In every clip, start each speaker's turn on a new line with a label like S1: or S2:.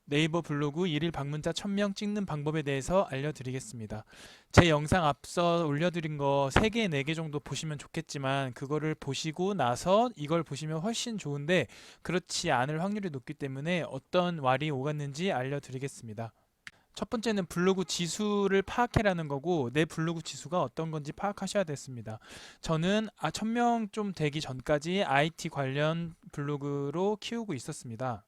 S1: 네이버 블로그 일일 방문자 1000명 찍는 방법에 대해서 알려드리겠습니다. 제 영상 앞서 올려드린 거 3개, 4개 정도 보시면 좋겠지만 그거를 보시고 나서 이걸 보시면 훨씬 좋은데 그렇지 않을 확률이 높기 때문에 어떤 말이 오갔는지 알려드리겠습니다. 첫 번째는 블로그 지수를 파악해라는 거고 내 블로그 지수가 어떤 건지 파악하셔야 됐습니다. 저는 1000명 좀 되기 전까지 IT 관련 블로그로 키우고 있었습니다.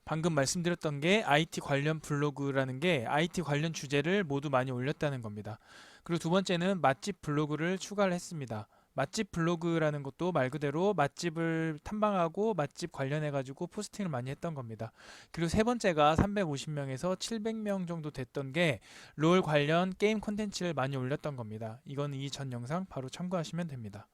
S1: 방금 말씀드렸던 게 IT 관련 블로그라는 게 IT 관련 주제를 모두 많이 올렸다는 겁니다. 그리고 두 번째는 맛집 블로그를 추가를 했습니다. 맛집 블로그라는 것도 말 그대로 맛집을 탐방하고 맛집 관련해 가지고 포스팅을 많이 했던 겁니다. 그리고 세 번째가 350명에서 700명 정도 됐던 게 롤 관련 게임 콘텐츠를 많이 올렸던 겁니다. 이건 이 전 영상 바로 참고하시면 됩니다.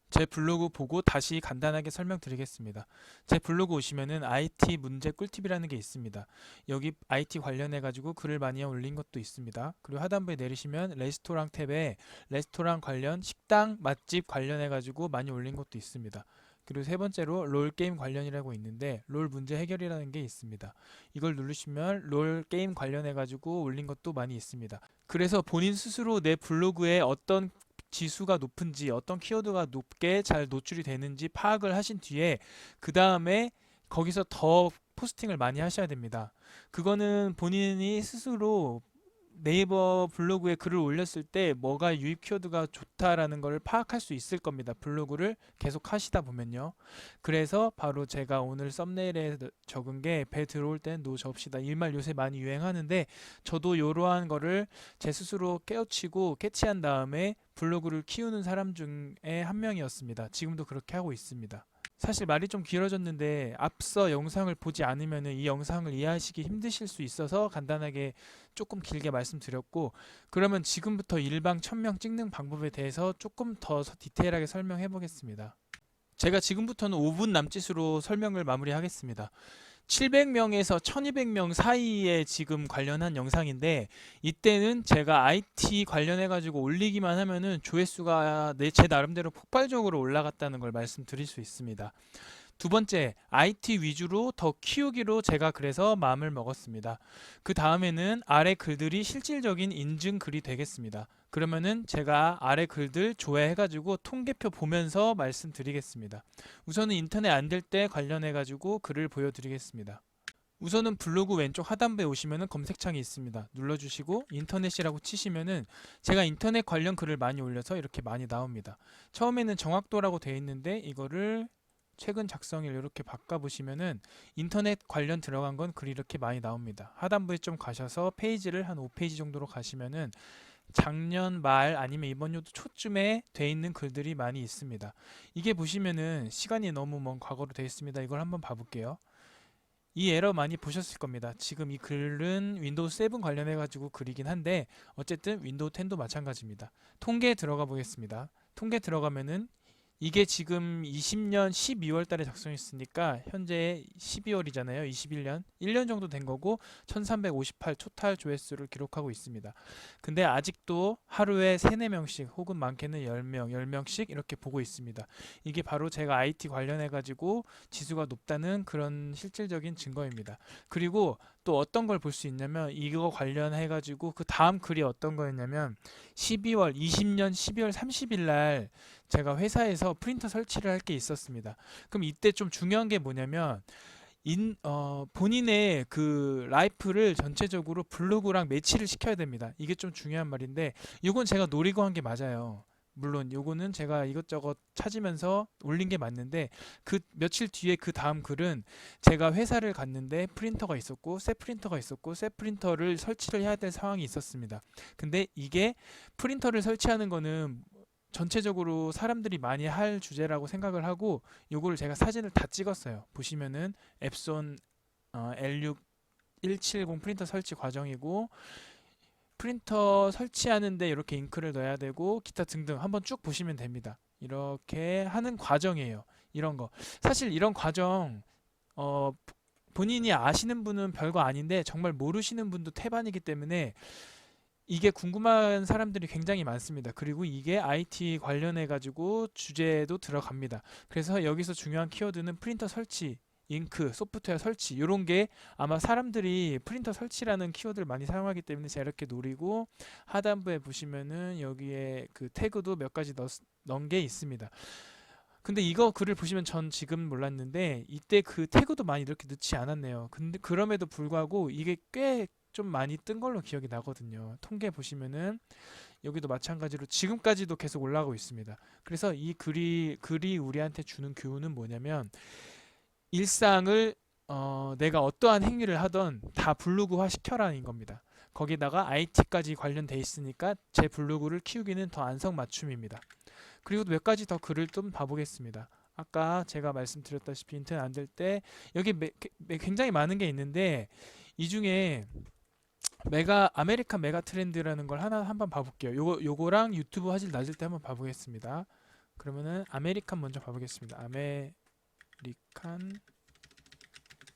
S1: 제 블로그 보고 다시 간단하게 설명드리겠습니다. 제 블로그 오시면은 IT 문제 꿀팁이라는 게 있습니다. 여기 IT 관련해 가지고 글을 많이 올린 것도 있습니다. 그리고 하단부에 내리시면 레스토랑 탭에 레스토랑 관련 식당 맛집 관련해 가지고 많이 올린 것도 있습니다. 그리고 세 번째로 롤 게임 관련이라고 있는데 롤 문제 해결이라는 게 있습니다. 이걸 누르시면 롤 게임 관련해 가지고 올린 것도 많이 있습니다. 그래서 본인 스스로 내 블로그에 어떤 지수가 높은지 어떤 키워드가 높게 잘 노출이 되는지 파악을 하신 뒤에 그 다음에 거기서 더 포스팅을 많이 하셔야 됩니다. 그거는 본인이 스스로 네이버 블로그에 글을 올렸을 때 뭐가 유입 키워드가 좋다라는 걸 파악할 수 있을 겁니다. 블로그를 계속 하시다 보면요. 그래서 바로 제가 오늘 썸네일에 적은 게 배 들어올 땐 노 접시다. 이 말 요새 많이 유행하는데 저도 이러한 거를 제 스스로 깨우치고 캐치한 다음에 블로그를 키우는 사람 중에 한 명이었습니다. 지금도 그렇게 하고 있습니다. 사실 말이 좀 길어졌는데 앞서 영상을 보지 않으면 이 영상을 이해하시기 힘드실 수 있어서 간단하게 조금 길게 말씀드렸고, 그러면 지금부터 일방 1000명 찍는 방법에 대해서 조금 더 디테일하게 설명해 보겠습니다. 제가 지금부터는 5분 남짓으로 설명을 마무리하겠습니다. 700명에서 1200명 사이에 지금 관련한 영상인데 이때는 제가 IT 관련해 가지고 올리기만 하면은 조회수가 제 나름대로 폭발적으로 올라갔다는 걸 말씀드릴 수 있습니다. 두 번째, IT 위주로 더 키우기로 제가 그래서 마음을 먹었습니다. 그 다음에는 아래 글들이 실질적인 인증 글이 되겠습니다. 그러면은 제가 아래 글들 조회해가지고 통계표 보면서 말씀드리겠습니다. 우선은 인터넷 안 될 때 관련해가지고 글을 보여드리겠습니다. 우선은 블로그 왼쪽 하단부에 오시면은 검색창이 있습니다. 눌러주시고 인터넷이라고 치시면은 제가 인터넷 관련 글을 많이 올려서 이렇게 많이 나옵니다. 처음에는 정확도라고 되어 있는데 이거를 최근 작성일 이렇게 바꿔보시면은 인터넷 관련 들어간 건 글이 이렇게 많이 나옵니다. 하단부에 좀 가셔서 페이지를 한 5페이지 정도로 가시면은 작년 말 아니면 이번 연도 초쯤에 돼 있는 글들이 많이 있습니다. 이게 보시면은 시간이 너무 먼 과거로 되어 있습니다. 이걸 한번 봐볼게요. 이 에러 많이 보셨을 겁니다. 지금 이 글은 윈도우 7 관련해 가지고 글이긴 한데 어쨌든 윈도우 10도 마찬가지입니다. 통계에 들어가 보겠습니다. 통계 들어가면은 이게 지금 20년 12월 달에 작성했으니까 현재 12월이잖아요. 21년. 1년 정도 된 거고 1358 토탈 조회수를 기록하고 있습니다. 근데 아직도 하루에 3, 4명씩 혹은 많게는 10명, 10명씩 이렇게 보고 있습니다. 이게 바로 제가 IT 관련해 가지고 지수가 높다는 그런 실질적인 증거입니다. 그리고 또 어떤 걸 볼 수 있냐면 이거 관련해 가지고 그 다음 글이 어떤 거였냐면 12월 20년 12월 30일 날 제가 회사에서 프린터 설치를 할 게 있었습니다. 그럼 이때 좀 중요한 게 뭐냐면 본인의 그 라이프를 전체적으로 블로그랑 매치를 시켜야 됩니다. 이게 좀 중요한 말인데 이건 제가 노리고 한 게 맞아요. 물론 요거는 제가 이것저것 찾으면서 올린 게 맞는데 그 며칠 뒤에 그 다음 글은 제가 회사를 갔는데 프린터가 있었고 새 프린터가 있었고 새 프린터를 설치를 해야 될 상황이 있었습니다. 근데 이게 프린터를 설치하는 거는 전체적으로 사람들이 많이 할 주제라고 생각을 하고 요거를 제가 사진을 다 찍었어요. 보시면은 앱손 L6 170 프린터 설치 과정이고 프린터 설치하는데 이렇게 잉크를 넣어야 되고 기타 등등 한번 쭉 보시면 됩니다. 이렇게 하는 과정이에요. 이런 거. 사실 이런 과정 어, 본인이 아시는 분은 별거 아닌데 정말 모르시는 분도 태반이기 때문에 이게 궁금한 사람들이 굉장히 많습니다. 그리고 이게 IT 관련해 가지고 주제도 들어갑니다. 그래서 여기서 중요한 키워드는 프린터 설치 잉크, 소프트웨어 설치 이런 게 아마 사람들이 프린터 설치라는 키워드를 많이 사용하기 때문에 제가 이렇게 노리고 하단부에 보시면은 여기에 그 태그도 몇 가지 넣은 게 있습니다. 근데 이거 글을 보시면 전 지금 몰랐는데 이때 그 태그도 많이 이렇게 넣지 않았네요. 근데 그럼에도 불구하고 이게 꽤 좀 많이 뜬 걸로 기억이 나거든요. 통계 보시면은 여기도 마찬가지로 지금까지도 계속 올라가고 있습니다. 그래서 이 글이 우리한테 주는 교훈은 뭐냐면 일상을 내가 어떠한 행위를 하던 다 블로그화 시켜라는 겁니다. 거기다가 IT까지 관련돼 있으니까 제 블로그를 키우기는 더 안성맞춤입니다. 그리고 몇 가지 더 글을 좀 봐보겠습니다. 아까 제가 말씀드렸다시피 인터넷 안 될 때 여기 굉장히 많은 게 있는데 이 중에 아메리칸 메가 트렌드라는 걸 하나 한번 봐볼게요. 요거랑 유튜브 화질 낮을 때 한번 봐보겠습니다. 그러면은 아메리칸 먼저 봐보겠습니다. 아메리칸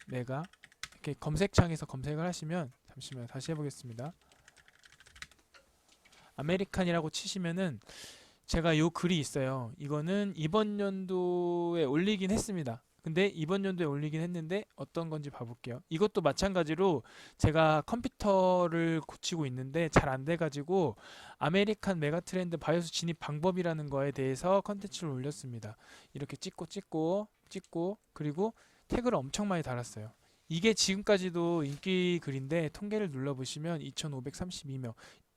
S1: 메가 이렇게 검색창에서 검색을 하시면 잠시만 다시 해보겠습니다. 아메리칸이라고 치시면은 제가 요 글이 있어요. 이거는 이번 연도에 올리긴 했습니다. 근데 이번 연도에 올리긴 했는데 어떤 건지 봐볼게요. 이것도 마찬가지로 제가 컴퓨터를 고치고 있는데 잘 안 돼가지고 아메리칸 메가트렌드 바이오스 진입 방법이라는 거에 대해서 컨텐츠를 올렸습니다. 이렇게 찍고 그리고 태그를 엄청 많이 달았어요. 이게 지금까지도 인기 글인데 통계를 눌러보시면 2532명.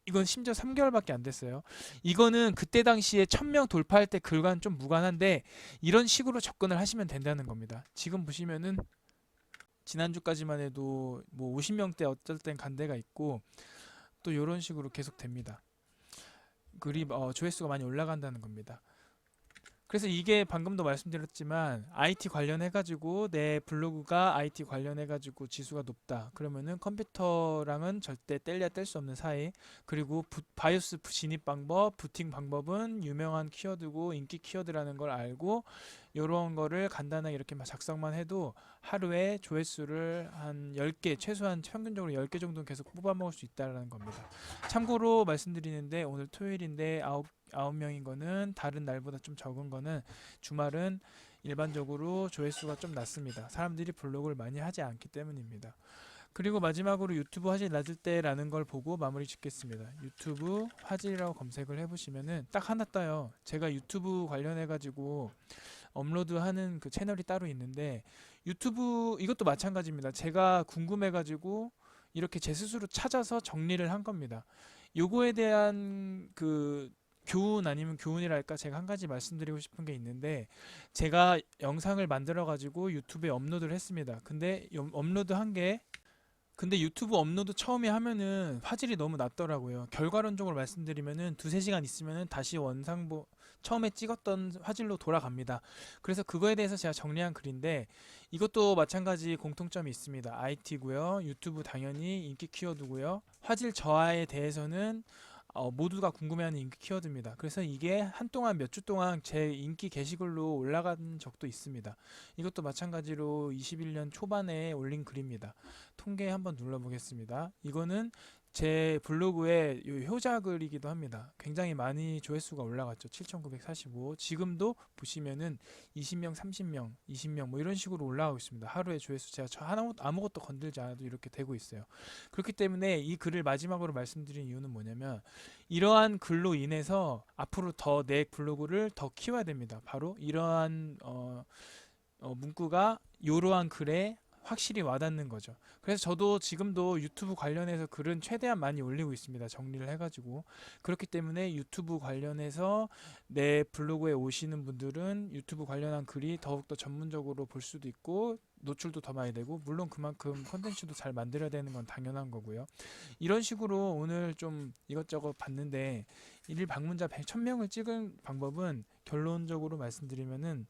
S1: 이건 심지어 3개월밖에 안 됐어요. 이거는 그때 당시에 1000명 돌파할 때 글과는 좀 무관한데 이런 식으로 접근을 하시면 된다는 겁니다. 지금 보시면은 지난주까지만 해도 뭐 50명대 어쩔 땐 간 데가 있고 또 이런 식으로 계속 됩니다. 글이 조회수가 많이 올라간다는 겁니다. 그래서 이게 방금도 말씀드렸지만 IT 관련해가지고 내 블로그가 IT 관련해가지고 지수가 높다. 그러면은 컴퓨터랑은 절대 뗄래야 뗄 수 없는 사이. 그리고 바이오스 진입 방법, 부팅 방법은 유명한 키워드고 인기 키워드라는 걸 알고 요런 거를 간단하게 이렇게 작성만 해도 하루에 조회수를 한 10개, 최소한 평균적으로 10개 정도는 계속 뽑아먹을 수 있다는 겁니다. 참고로 말씀드리는데 오늘 토요일인데 9명인 거는 다른 날보다 좀 적은 거는 주말은 일반적으로 조회수가 좀 낮습니다. 사람들이 블로그를 많이 하지 않기 때문입니다. 그리고 마지막으로 유튜브 화질 낮을 때라는 걸 보고 마무리 짓겠습니다. 유튜브 화질이라고 검색을 해보시면은 딱 하나 떠요. 제가 유튜브 관련해가지고 업로드하는 그 채널이 따로 있는데 유튜브 이것도 마찬가지입니다. 제가 궁금해가지고 이렇게 제 스스로 찾아서 정리를 한 겁니다. 요거에 대한 그 교훈 아니면 교훈이랄까 제가 한 가지 말씀드리고 싶은 게 있는데 제가 영상을 만들어 가지고 유튜브에 업로드를 했습니다. 근데 유튜브 업로드 처음에 하면은 화질이 너무 낮더라고요. 결과론적으로 말씀드리면은 두세 시간 있으면은 다시 처음에 찍었던 화질로 돌아갑니다. 그래서 그거에 대해서 제가 정리한 글인데 이것도 마찬가지 공통점이 있습니다. IT고요. 유튜브 당연히 인기 키워드고요. 화질 저하에 대해서는 모두가 궁금해하는 인기 키워드입니다. 그래서 이게 한동안 몇 주 동안 제 인기 게시글로 올라간 적도 있습니다. 이것도 마찬가지로 21년 초반에 올린 글입니다. 통계 한번 눌러보겠습니다. 이거는 제 블로그의 효자글이기도 합니다. 굉장히 많이 조회수가 올라갔죠. 7,945. 지금도 보시면은 20명, 30명, 20명 뭐 이런 식으로 올라가고 있습니다. 하루에 조회수 제가 아무것도 건들지 않아도 이렇게 되고 있어요. 그렇기 때문에 이 글을 마지막으로 말씀드린 이유는 뭐냐면 이러한 글로 인해서 앞으로 더 내 블로그를 더 키워야 됩니다. 바로 이러한 문구가 이러한 글에 확실히 와닿는 거죠. 그래서 저도 지금도 유튜브 관련해서 글은 최대한 많이 올리고 있습니다. 정리를 해가지고. 그렇기 때문에 유튜브 관련해서 내 블로그에 오시는 분들은 유튜브 관련한 글이 더욱더 전문적으로 볼 수도 있고 노출도 더 많이 되고 물론 그만큼 컨텐츠도 잘 만들어야 되는 건 당연한 거고요. 이런 식으로 오늘 좀 이것저것 봤는데 일일 방문자 1000명을 찍은 방법은 결론적으로 말씀드리면은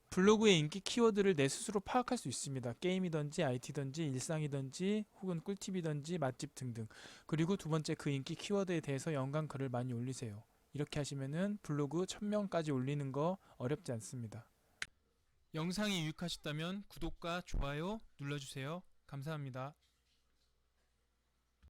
S1: 블로그의 인기 키워드를 내 스스로 파악할 수 있습니다. 게임이든지 IT든지 일상이든지 혹은 꿀팁이든지 맛집 등등. 그리고 두 번째 그 인기 키워드에 대해서 연관 글을 많이 올리세요. 이렇게 하시면은 블로그 1000명까지 올리는 거 어렵지 않습니다. 영상이 유익하셨다면 구독과 좋아요 눌러주세요. 감사합니다.